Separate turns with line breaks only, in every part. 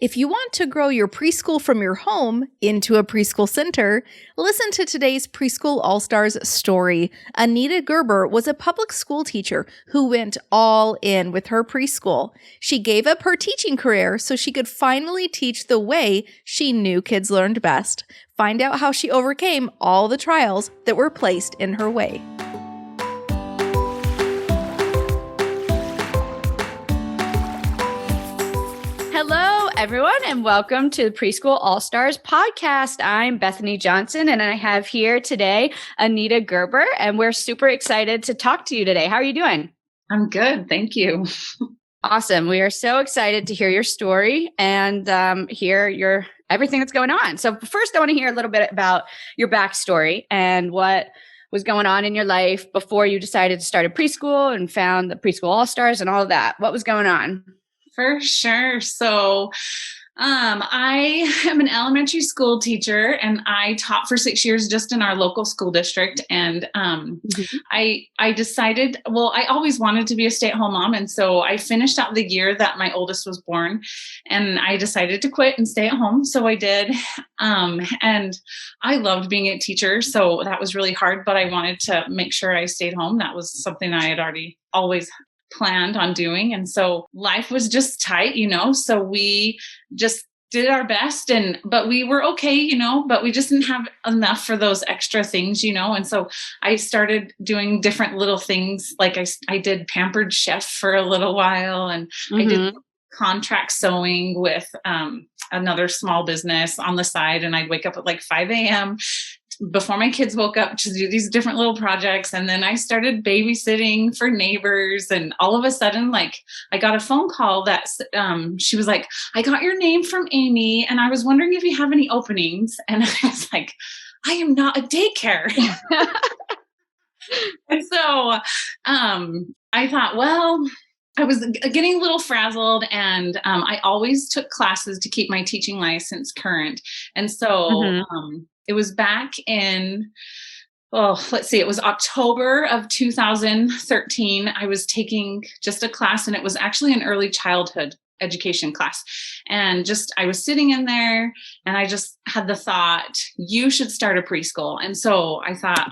If you want to grow your preschool from your home into a preschool center, listen to today's Preschool All Stars story. Anita Gerber was a public school teacher who went all in with her preschool. She gave up her teaching career so she could finally teach the way she knew kids learned best. Find out how she overcame all the trials that were placed in her way.
Hello, everyone, and welcome to the Preschool All Stars podcast. I'm Bethany Johnson, and I have here today Anita Gerber, and we're super excited to talk to you today. How are you doing?
I'm good. Thank you.
Awesome. We are so excited to hear your story and hear your everything that's going on. So first, I want to hear a little bit about your backstory and what was going on in your life before you decided to start a preschool and found the Preschool All Stars and all of that. What was going on?
For sure. So I am an elementary school teacher, and I taught for 6 years just in our local school district. And I decided, I always wanted to be a stay-at-home mom. And so I finished out the year that my oldest was born, and I decided to quit and stay at home. So I did. And I loved being a teacher. So that was really hard, but I wanted to make sure I stayed home. That was something I had already always planned on doing. And so life was just tight, so we just did our best but we were okay, but we just didn't have enough for those extra things, and so I started doing different little things. Like I did Pampered Chef for a little while, and I did contract sewing with another small business on the side. And I'd wake up at like 5 a.m. before my kids woke up to do these different little projects. And then I started babysitting for neighbors. And all of a sudden, I got a phone call that she was like, "I got your name from Amy, and I was wondering if you have any openings." And I was like, "I am not a daycare." And so I thought, I was getting a little frazzled, and I always took classes to keep my teaching license current. And so it was back in, it was October of 2013. I was taking just a class, and it was actually an early childhood education class. And I was sitting in there, and I just had the thought, you should start a preschool. And so I thought,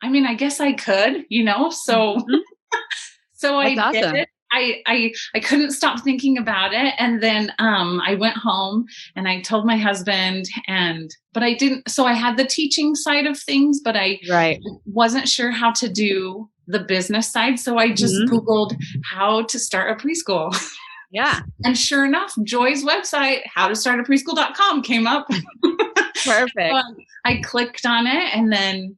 I guess I could, so. So I did it. I couldn't stop thinking about it. And then I went home and I told my husband, but I didn't. So I had the teaching side of things, but I wasn't sure how to do the business side. So I just Googled how to start a preschool.
Yeah.
And sure enough, Joy's website, howtostartapreschool.com, came up.
Perfect.
So I clicked on it, and then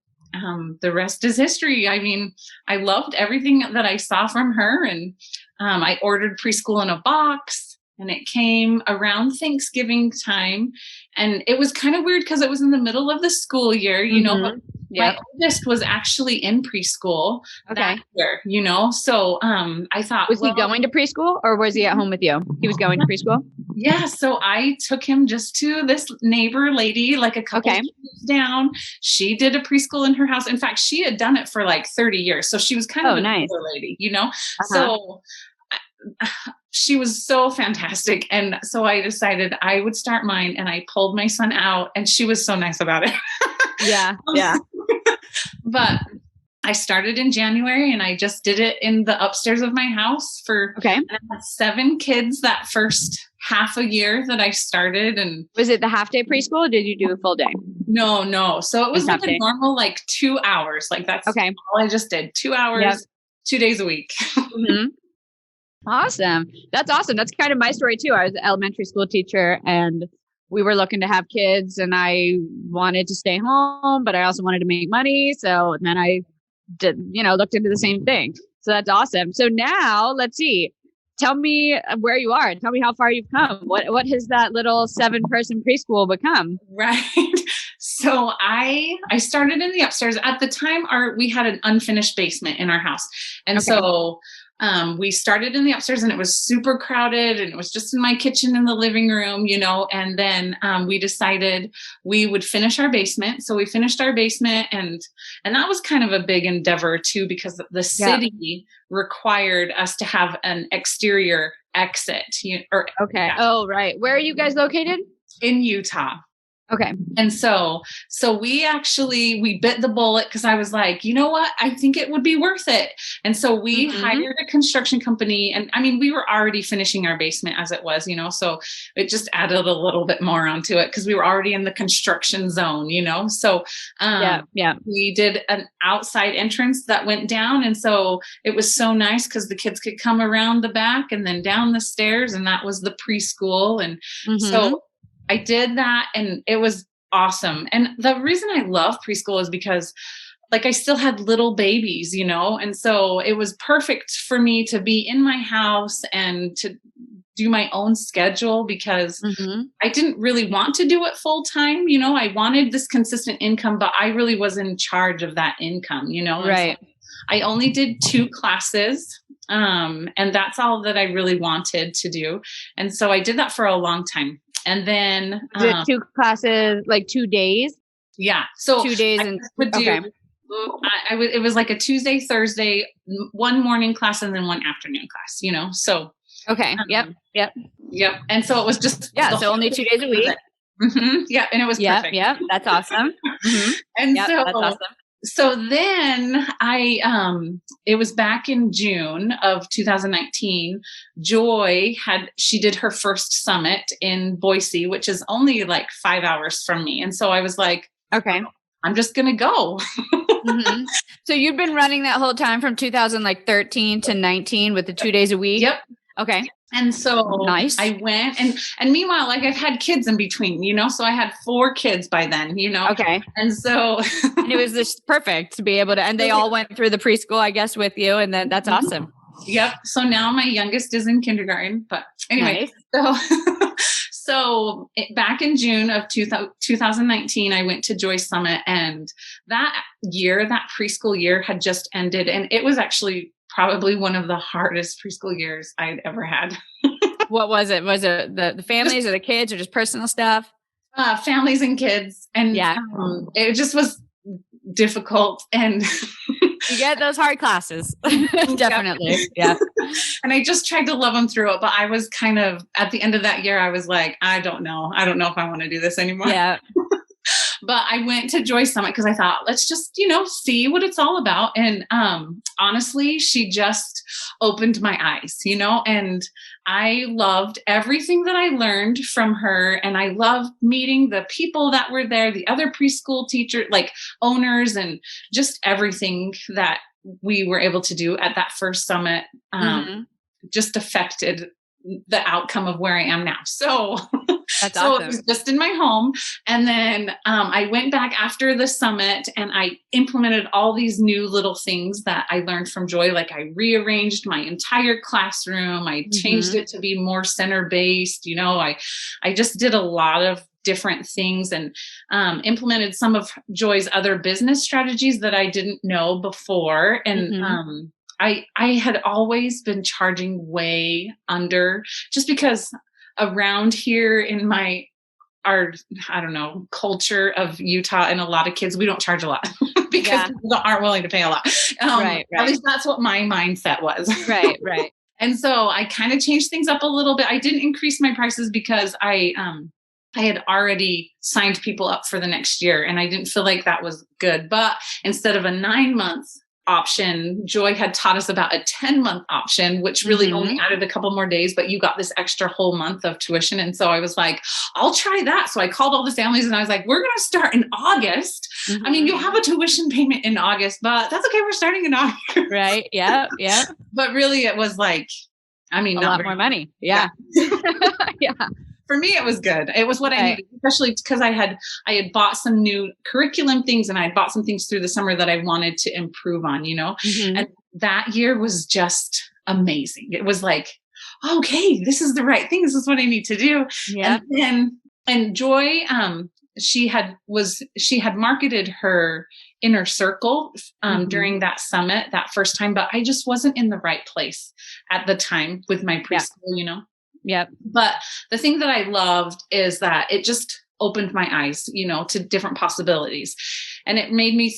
the rest is history. I loved everything that I saw from her, and I ordered Preschool in a Box, and it came around Thanksgiving time. And it was kind of weird because it was in the middle of the school year, but my oldest was actually in preschool that year, so I thought,
was he going to preschool, or was he at home with you? He was going to preschool?
Yeah. So I took him just to this neighbor lady, like a couple streets down. She did a preschool in her house. In fact, she had done it for like 30 years. So she was kind of a neighbor lady, So she was so fantastic. And so I decided I would start mine, and I pulled my son out, and she was so nice about it.
Yeah. Yeah.
But I started in January, and I just did it in the upstairs of my house and I had 7 kids that first half a year that I started. And
was it the half day preschool, or did you do a full day?
No. So it was like a normal, 2 hours. That's all I just did. 2 hours, 2 days a week.
Awesome. That's awesome. That's kind of my story too. I was an elementary school teacher, and we were looking to have kids, and I wanted to stay home, but I also wanted to make money. So then I did, looked into the same thing. So that's awesome. So now let's see. Tell me where you are. Tell me how far you've come. What has that little 7-person preschool become?
Right. So I started in the upstairs. At the time, we had an unfinished basement in our house. And so we started in the upstairs, and it was super crowded, and it was just in my kitchen in the living room, and then we decided we would finish our basement. So we finished our basement, and that was kind of a big endeavor too, because the city required us to have an exterior exit,
Okay.
yeah,
Oh, right. Where are you guys located?
in Utah.
Okay.
And so we bit the bullet because I was like, you know what? I think it would be worth it. And so we hired a construction company. And I mean, we were already finishing our basement as it was, so it just added a little bit more onto it because we were already in the construction zone, So we did an outside entrance that went down. And so it was so nice because the kids could come around the back and then down the stairs. And that was the preschool. And so I did that and it was awesome. And the reason I love preschool is because like I still had little babies, and so it was perfect for me to be in my house and to do my own schedule because I didn't really want to do it full time. I wanted this consistent income, but I really was in charge of that income,
Right.
So I only did 2 classes. And that's all that I really wanted to do. And so I did that for a long time. And then
Was it 2 classes, like 2 days?
Yeah. So
2 days
I would do, it was like a Tuesday, Thursday, one morning class and then one afternoon class, so.
Okay. Yep.
Yep. And so it was just.
So only 2 days a week.
Yeah. And it was perfect.
Yep. That's awesome.
And
so that's awesome.
So then it was back in June of 2019, Joy she did her first summit in Boise, which is only like 5 hours from me. And so I was like,
okay,
I'm just going to go.
So you'd been running that whole time from 2013 to 19 with the 2 days a week?
Yep.
Okay.
And so
nice.
I went and meanwhile, like I've had kids in between, so I had 4 kids by then,
Okay.
And so
and it was just perfect to be able to, and they all went through the preschool, I guess, with you. And then that's awesome.
Yep. So now my youngest is in kindergarten, but anyway, so back in June of 2019, I went to Joy Summit and that preschool year had just ended. And it was actually probably one of the hardest preschool years I'd ever had.
What was it? Was it the families or the kids or just personal stuff?
Families and kids. And it just was difficult. And
you get those hard classes. Definitely. Yeah.
And I just tried to love them through it. But I was kind of, at the end of that year, I was like, I don't know if I want to do this anymore.
Yeah.
But I went to Joy Summit because I thought, let's just, see what it's all about. And honestly, she just opened my eyes, and I loved everything that I learned from her. And I loved meeting the people that were there, the other preschool teachers, like owners, and just everything that we were able to do at that first summit just affected the outcome of where I am now. So
that's
so
awesome.
It was just in my home. And then I went back after the summit and I implemented all these new little things that I learned from Joy. Like I rearranged my entire classroom. I changed it to be more center-based. I just did a lot of different things and implemented some of Joy's other business strategies that I didn't know before. And I had always been charging way under just because around here in our culture of Utah and a lot of kids, we don't charge a lot because people aren't willing to pay a lot. Right. At least that's what my mindset was.
Right.
And so I kind of changed things up a little bit. I didn't increase my prices because I had already signed people up for the next year and I didn't feel like that was good. But instead of a 9-month option, Joy had taught us about a 10-month option, which really only added a couple more days, but you got this extra whole month of tuition. And so I was like, I'll try that. So I called all the families and I was like, we're going to start in August. I mean, you'll have a tuition payment in August, but that's okay. We're starting in August.
Right. Yeah.
But really it was like, a
lot more money. Yeah. Yeah.
For me, it was good. It was what I needed, especially because I had bought some new curriculum things and I had bought some things through the summer that I wanted to improve on, and that year was just amazing. It was like, okay, this is the right thing. This is what I need to do. Yeah. And Joy, she had marketed her inner circle during that summit that first time, but I just wasn't in the right place at the time with my preschool,
Yep.
But the thing that I loved is that it just opened my eyes, to different possibilities. And it made me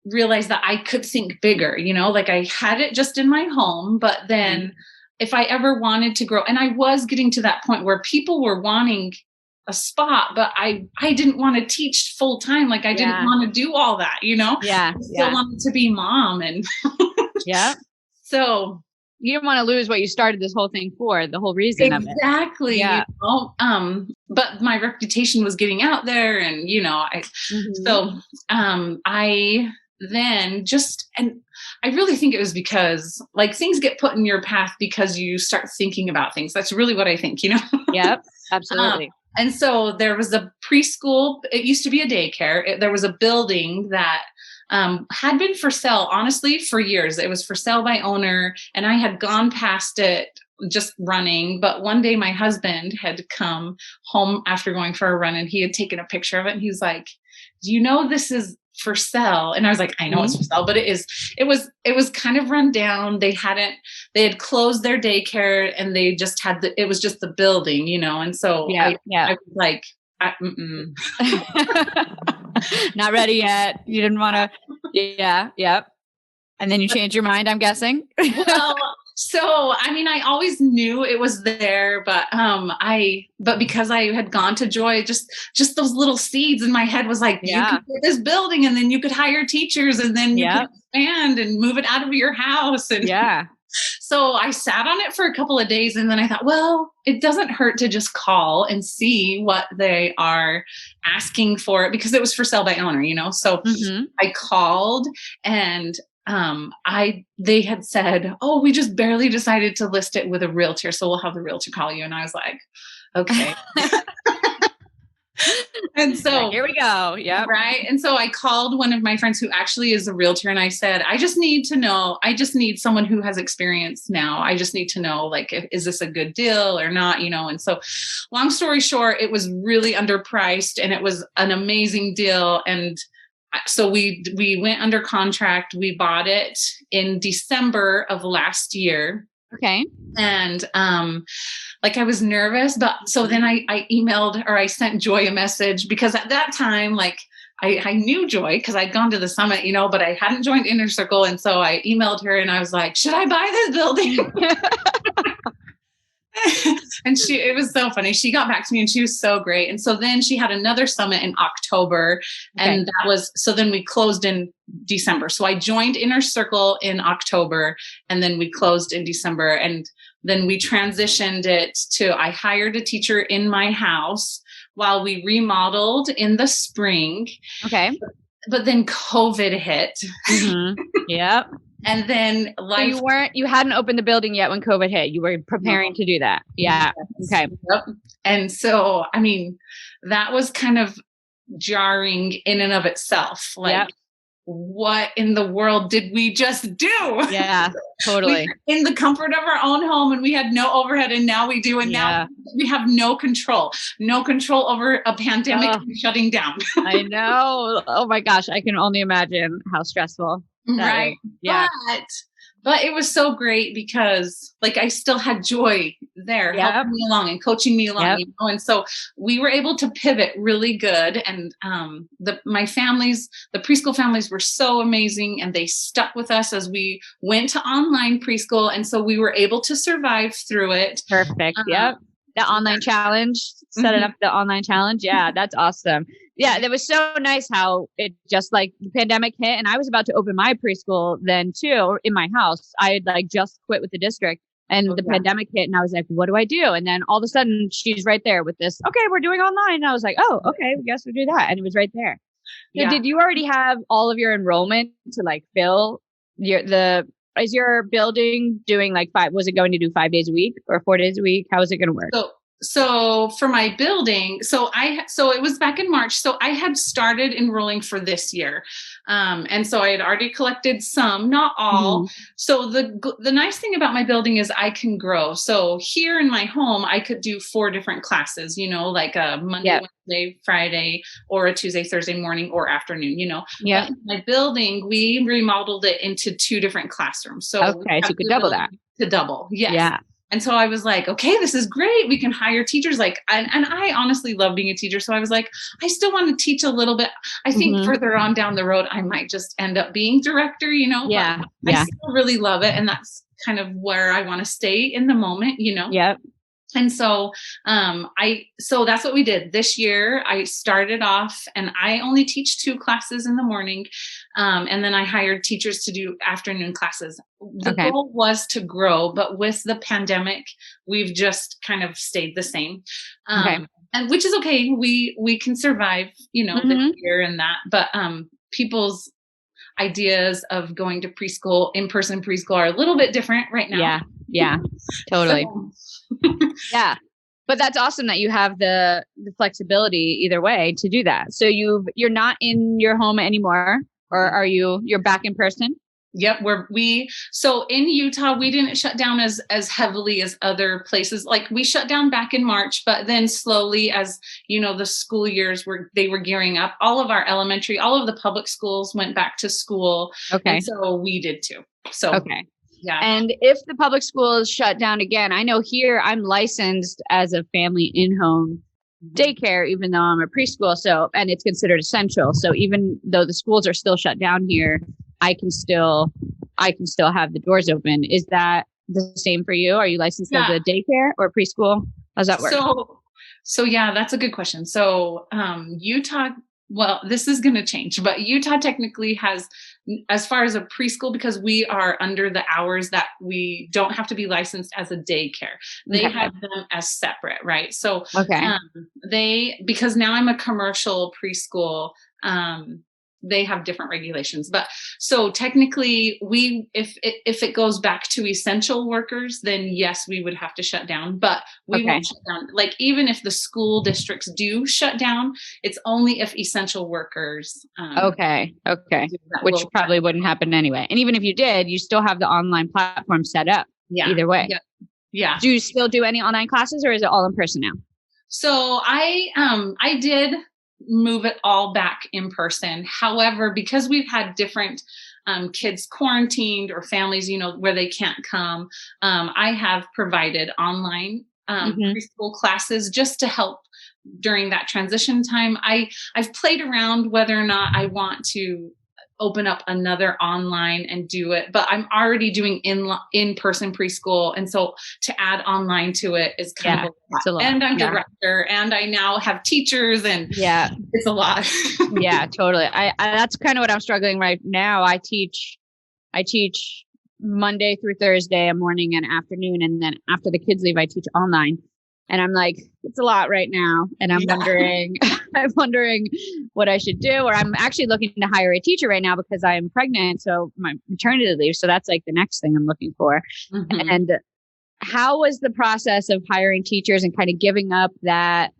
realize that I could think bigger, like I had it just in my home, but then if I ever wanted to grow, and I was getting to that point where people were wanting a spot, but I didn't want to teach full time. Like I didn't want to do all that,
Yeah.
I still wanted to be mom. And
yeah.
So
you don't want to lose what you started this whole thing for, the whole reason of it.
Exactly. Yeah. But my reputation was getting out there, and I then and I really think it was because like things get put in your path because you start thinking about things. That's really what I think,
Yep, absolutely.
And so there was a preschool. It used to be a daycare. There was a building that had been for sale, honestly, for years. It was for sale by owner, and I had gone past it just running. But one day my husband had come home after going for a run, and he had taken a picture of it, and he's like, do you know this is for sale? And I was like, I know it's for sale, but it was kind of run down. They had closed their daycare, and they just had it was just the building, and so I was like,
not ready yet. You didn't want to. Yeah. And then you changed your mind, I'm guessing.
Well, so, I mean, I always knew it was there, but because I had gone to Joy, just those little seeds in my head was like, you could get this building, and then you could hire teachers, and then you could expand and move it out of your house. And so I sat on it for a couple of days, and then I thought, well, it doesn't hurt to just call and see what they are asking for it, because it was for sale by owner, So I called, and they had said, oh, we just barely decided to list it with a realtor, so we'll have the realtor call you. And I was like, okay. And so
here we go. Yeah.
Right. And so I called one of my friends who actually is a realtor, and I said, I just need someone who has experience now. I just need to know, like, is this a good deal or not, And so long story short, it was really underpriced, and it was an amazing deal. And so we went under contract. We bought it in December of last year.
Okay.
And I was nervous, but so then I emailed, or I sent Joy a message, because at that time, like I knew Joy because I'd gone to the summit, but I hadn't joined Inner Circle. And so I emailed her, and I was like, should I buy this building? And it was so funny. She got back to me, and she was so great. And so then she had another summit in October, and so then we closed in December. So I joined Inner Circle in October, and then we closed in December. And then we transitioned it to, I hired a teacher in my house while we remodeled in the spring.
Okay.
But then COVID hit.
Yep.
And then
you hadn't opened the building yet when COVID hit. You were preparing to do that. Yeah. Okay.
Yep. And so, I mean, that was kind of jarring in and of itself. Like, what in the world did we just do?
Yeah, totally.
We were in the comfort of our own home, and we had no overhead, and now we do. And now we have no control over a pandemic shutting down.
I know. Oh my gosh. I can only imagine how stressful.
Right.
Yeah.
But it was so great because I still had Joy there helping me along and coaching me along, And so we were able to pivot really good. And the preschool families were so amazing, and they stuck with us as we went to online preschool. And so we were able to survive through it.
Perfect. Yep. The online challenge, setting up the online challenge. Yeah, that's awesome. Yeah, that was so nice how it just the pandemic hit, and I was about to open my preschool then too in my house. I had just quit with the district, and the pandemic hit, and I was like, what do I do? And then all of a sudden she's right there with this, okay, we're doing online. And I was like, oh, okay, I guess we'll do that. And it was right there. So did you already have all of your enrollment to fill is your building doing was it going to do 5 days a week or 4 days a week? How is it going to work?
So for my building, so it was back in March. So I had started enrolling for this year. And so I had already collected some, not all. So the nice thing about my building is I can grow. So here in my home, I could do 4 different classes, like a Monday, Wednesday, Friday, or a Tuesday, Thursday morning or afternoon,
Yeah.
My building, we remodeled it into 2 different classrooms. So
okay, so you could double that.
To double. Yes.
Yeah.
And so I was like, okay, this is great. We can hire teachers. And I honestly love being a teacher. So I was like, I still want to teach a little bit. I think further on down the road, I might just end up being director,
Yeah.
I still really love it. And that's kind of where I want to stay in the moment,
Yep.
And so, so that's what we did this year. I started off and I only teach 2 classes in the morning. And then I hired teachers to do afternoon classes. The goal was to grow, but with the pandemic, we've just kind of stayed the same. And which is okay. We can survive, this year and that, but, people's ideas of going to preschool, in-person preschool are a little bit different right now.
Yeah, totally. Yeah. But that's awesome that you have the flexibility either way to do that. So you're not in your home anymore, or you're back in person?
Yep. So in Utah, we didn't shut down as heavily as other places. Like we shut down back in March, but then slowly as, the school years were gearing up, all of the public schools went back to school.
Okay.
And so we did too. So,
okay.
Yeah.
And if the public schools shut down again, I know here I'm licensed as a family in-home daycare, even though I'm a preschool. And it's considered essential. So even though the schools are still shut down here, I can still have the doors open. Is that the same for you? Are you licensed as a daycare or preschool? How's that work?
So yeah, that's a good question. So Utah, well, this is going to change, but Utah technically has, as far as a preschool, because we are under the hours that we don't have to be licensed as a daycare. They have them as separate, right? So because now I'm a commercial preschool, they have different regulations. But so technically if it goes back to essential workers, then yes, we would have to shut down, but we won't shut down. Like even if the school districts do shut down, it's only if essential workers. Which probably wouldn't happen anyway. And even if you did, you still have the online platform set up. Yeah.
Either way.
Yeah.
Do you still do any online classes, or is it all in person now?
So I did move it all back in person. However, because we've had different kids quarantined or families, where they can't come, I have provided online preschool classes just to help during that transition time. I've played around whether or not I want to open up another online and do it, but I'm already doing in-person preschool. And so to add online to it is kind of a lot. And I'm director and I now have teachers and it's a lot.
Yeah, totally. I that's kind of what I'm struggling right now. I teach Monday through Thursday, a morning and afternoon. And then after the kids leave, I teach online. And I'm like, it's a lot right now. And I'm wondering what I should do. Or I'm actually looking to hire a teacher right now because I am pregnant. So my maternity leave. So that's like the next thing I'm looking for. And how was the process of hiring teachers and kind of giving up that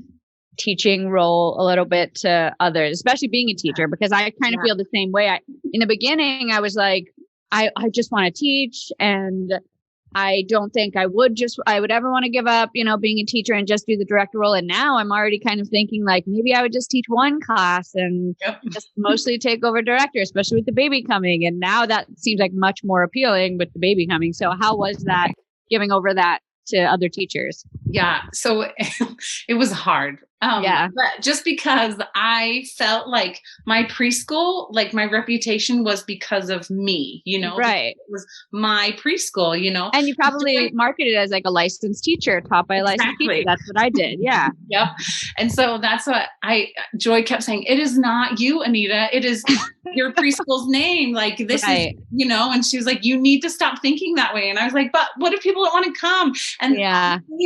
teaching role a little bit to others, especially being a teacher? Because I kind of feel the same way. In the beginning, I was like, I just want to teach, and I don't think I would ever want to give up, being a teacher and just do the director role. And now I'm already kind of thinking like, maybe I would just teach one class and just mostly take over director, especially with the baby coming. And now that seems like much more appealing with the baby coming. So how was that, giving over that to other teachers?
Yeah. So it was hard. But just because I felt like my preschool, like my reputation was because of me,
right.
It was my preschool,
And you probably marketed as like a licensed teacher, taught by a licensed teacher. That's what I did. Yeah.
Yep. And so that's what Joy kept saying. It is not you, Anita. It is your preschool's name. Like this is, and she was like, you need to stop thinking that way. And I was like, but what if people don't want to come? And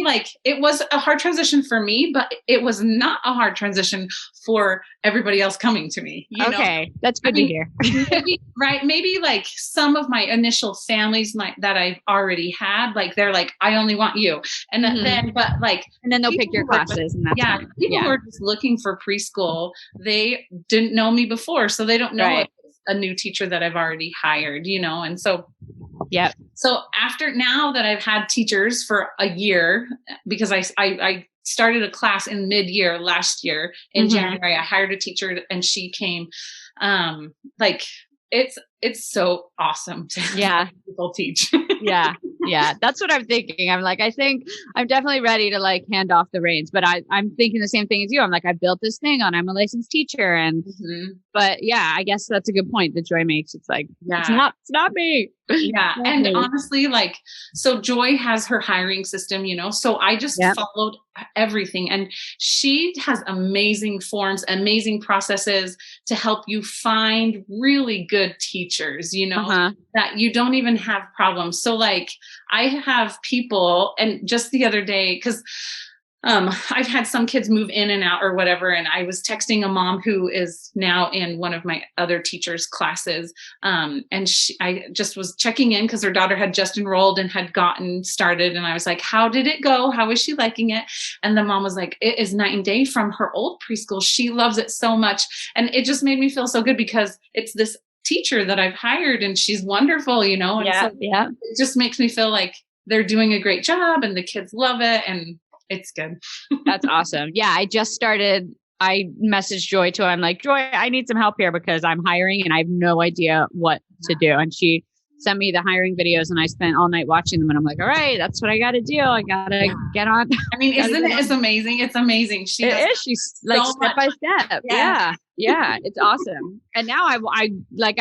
like, it was a hard transition for me, but it was not a hard transition for everybody else coming to me.
That's good to hear.
Maybe like some of my initial families that I've already had, like they're like, I only want you, and then
they'll pick your classes. And that's
people who are just looking for preschool, they didn't know me before, so they don't know a new teacher that I've already hired, and so.
Yeah.
So now that I've had teachers for a year, because I started a class in mid-year last year in January, I hired a teacher and she came. It's so awesome to have people teach.
Yeah, that's what I'm thinking. I'm like, I think I'm definitely ready to like hand off the reins, but I'm thinking the same thing as you. I'm like, I built this thing on, I'm a licensed teacher. And, but yeah, I guess that's a good point that Joy makes. It's like, it's not me.
Yeah. And honestly, like, so Joy has her hiring system, so I just followed everything. And she has amazing forms, amazing processes to help you find really good teachers, that you don't even have problems. So like I have people, and just the other day, because I've had some kids move in and out or whatever. And I was texting a mom who is now in one of my other teachers' classes. And I just was checking in because her daughter had just enrolled and had gotten started. And I was like, how did it go? How is she liking it? And the mom was like, it is night and day from her old preschool. She loves it so much. And it just made me feel so good because it's this teacher that I've hired and she's wonderful, And so it just makes me feel like they're doing a great job and the kids love it. And it's good.
That's awesome. Yeah. I messaged Joy too. I'm like, Joy, I need some help here because I'm hiring and I have no idea what to do. And she sent me the hiring videos and I spent all night watching them. And I'm like, all right, that's what I got to do. I got to get on.
I mean, isn't it? It's amazing. It's amazing.
She's like step by step. Yeah. It's awesome. And now I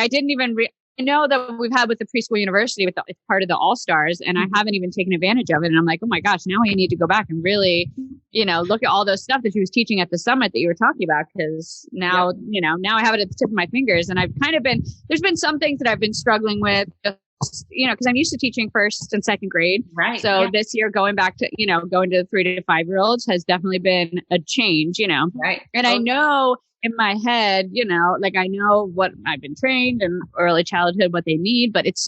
didn't even I know that we've had with the Preschool University, it's part of the All Stars, and I haven't even taken advantage of it. And I'm like, oh my gosh, now I need to go back and really, look at all those stuff that she was teaching at the summit that you were talking about. Because now, now I have it at the tip of my fingers. And I've kind of there's been some things that I've been struggling with, because I'm used to teaching first and second grade.
Right.
So this year going back to, going to the 3 to 5 year olds has definitely been a change,
Right.
And I know in my head, I know what I've been trained in early childhood, what they need, but it's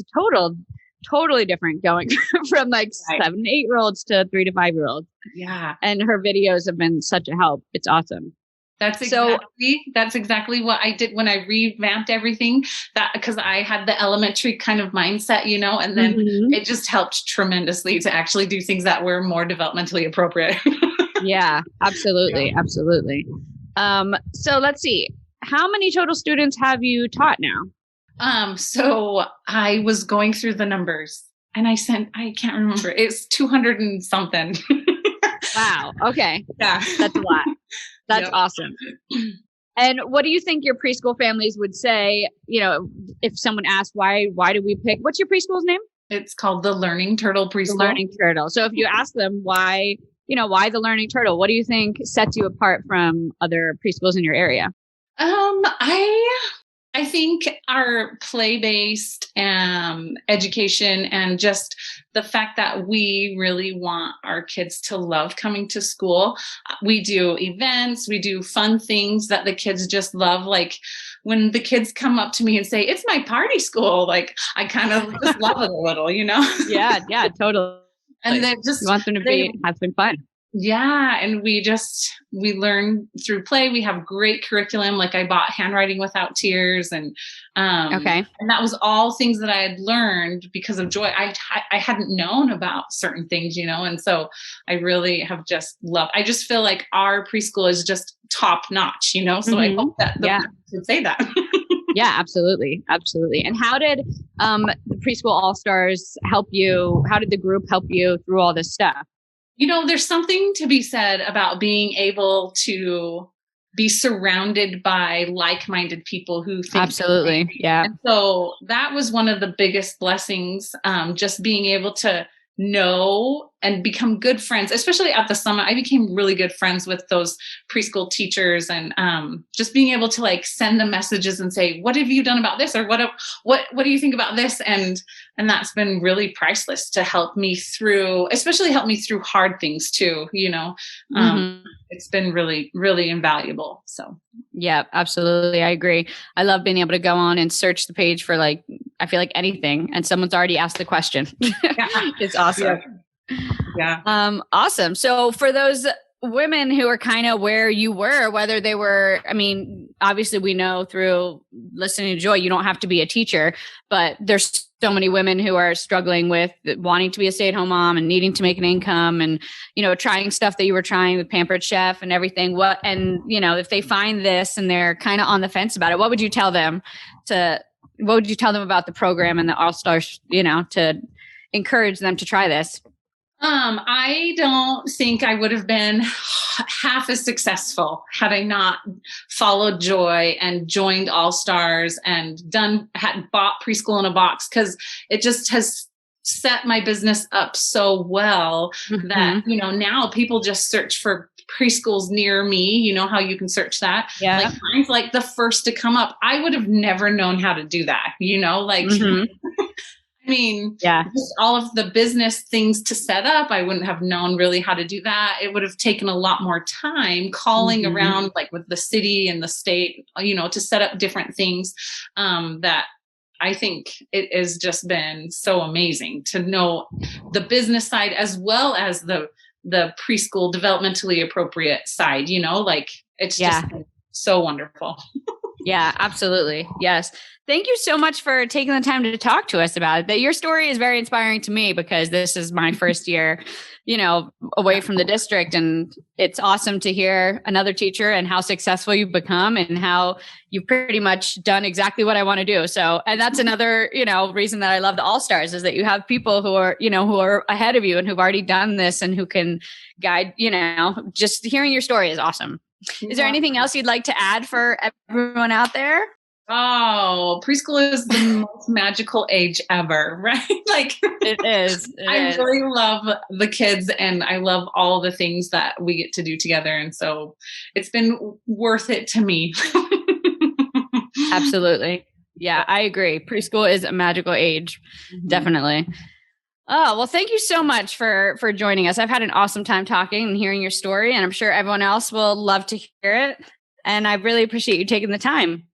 totally different going from 7 to 8 year olds to 3 to 5 year olds.
Yeah.
And her videos have been such a help. It's awesome.
That's exactly what I did when I revamped everything, that because I had the elementary kind of mindset, and then it just helped tremendously to actually do things that were more developmentally appropriate.
Yeah, absolutely. Yeah. Absolutely. So let's see. How many total students have you taught now?
So I was going through the numbers and I can't remember. It's 200 and something.
Wow. Okay.
Yeah.
That's a lot. That's awesome. And what do you think your preschool families would say, if someone asked, why do we pick, what's your preschool's name?
It's called the Learning Turtle Preschool.
The Learning Turtle. So if you ask them why the Learning Turtle, what do you think sets you apart from other preschools in your area?
I think our play-based education and just the fact that we really want our kids to love coming to school. We do events, we do fun things that the kids just love. Like when the kids come up to me and say, it's my party school, like I kind of just love it a little,
Yeah, totally.
And then just
you want them to have some fun.
Yeah. And we learn through play. We have great curriculum. Like I bought Handwriting Without Tears and that was all things that I had learned because of Joy. I hadn't known about certain things, and so I really have just loved, I just feel like our preschool is just top notch, so I hope that the parents would say that.
Yeah, absolutely. Absolutely. And how did the Preschool All Stars help you? How did the group help you through all this stuff?
There's something to be said about being able to be surrounded by like-minded people who think.
Absolutely. Yeah.
And so that was one of the biggest blessings, just being able to know and become good friends, especially at the summit. I became really good friends with those preschool teachers and just being able to send them messages and say, what have you done about this? Or what do you think about this? And that's been really priceless to help me through hard things too, It's been really, really invaluable. So.
Yeah, absolutely. I agree. I love being able to go on and search the page for I feel like anything and someone's already asked the question. It's awesome.
Yeah.
Awesome. So for those women who are kind of where you were, whether they were, obviously we know through listening to Joy, you don't have to be a teacher, but there's so many women who are struggling with wanting to be a stay-at-home mom and needing to make an income and, trying stuff that you were trying with Pampered Chef and everything. If they find this and they're kind of on the fence about it, what would you tell them about the program and the All Stars, to encourage them to try this?
I don't think I would have been half as successful had I not followed Joy and joined All Stars and had bought Preschool in a Box, because it just has set my business up so well that, now people just search for preschools near me. You know how you can search that?
Yeah.
Like mine's like the first to come up. I would have never known how to do that, I mean, just all of the business things to set up, I wouldn't have known really how to do that. It would have taken a lot more time calling around, like with the city and the state, to set up different things, that I think it has just been so amazing to know the business side as well as the preschool developmentally appropriate side, it's just been so wonderful.
Yeah, absolutely. Yes. Thank you so much for taking the time to talk to us about it. That your story is very inspiring to me, because this is my first year, away from the district. And it's awesome to hear another teacher and how successful you've become and how you've pretty much done exactly what I want to do. So, and that's another, reason that I love the All Stars, is that you have people who are, who are ahead of you and who've already done this and who can guide, just hearing your story is awesome. Is there anything else you'd like to add for everyone out there?
Oh, preschool is the most magical age ever, right?
It is.
I really love the kids, and I love all the things that we get to do together. And so it's been worth it to me.
Absolutely. Yeah, I agree. Preschool is a magical age. Definitely. Oh, well, thank you so much for joining us. I've had an awesome time talking and hearing your story, and I'm sure everyone else will love to hear it. And I really appreciate you taking the time.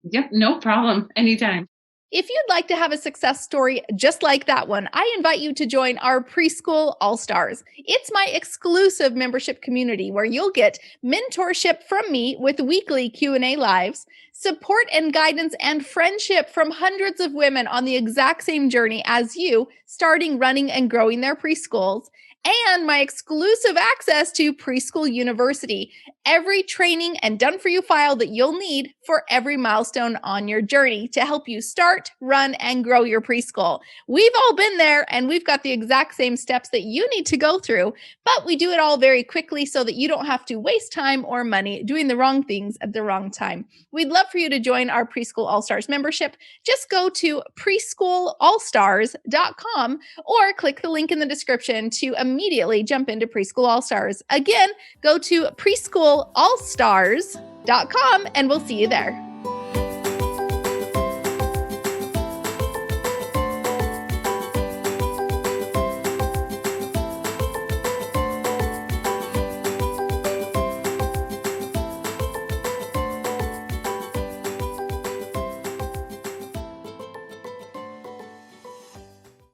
Yep, no problem. Anytime.
If you'd like to have a success story just like that one, I invite you to join our Preschool All Stars. It's my exclusive membership community where you'll get mentorship from me with weekly Q&A lives, support and guidance and friendship from hundreds of women on the exact same journey as you, starting, running, and growing their preschools, and my exclusive access to Preschool University, every training and done-for-you file that you'll need for every milestone on your journey to help you start, run, and grow your preschool. We've all been there, and we've got the exact same steps that you need to go through, but we do it all very quickly so that you don't have to waste time or money doing the wrong things at the wrong time. We'd love for you to join our Preschool All Stars membership. Just go to preschoolallstars.com or click the link in the description to immediately jump into Preschool All Stars. Again, go to preschoolallstars.com and we'll see you there.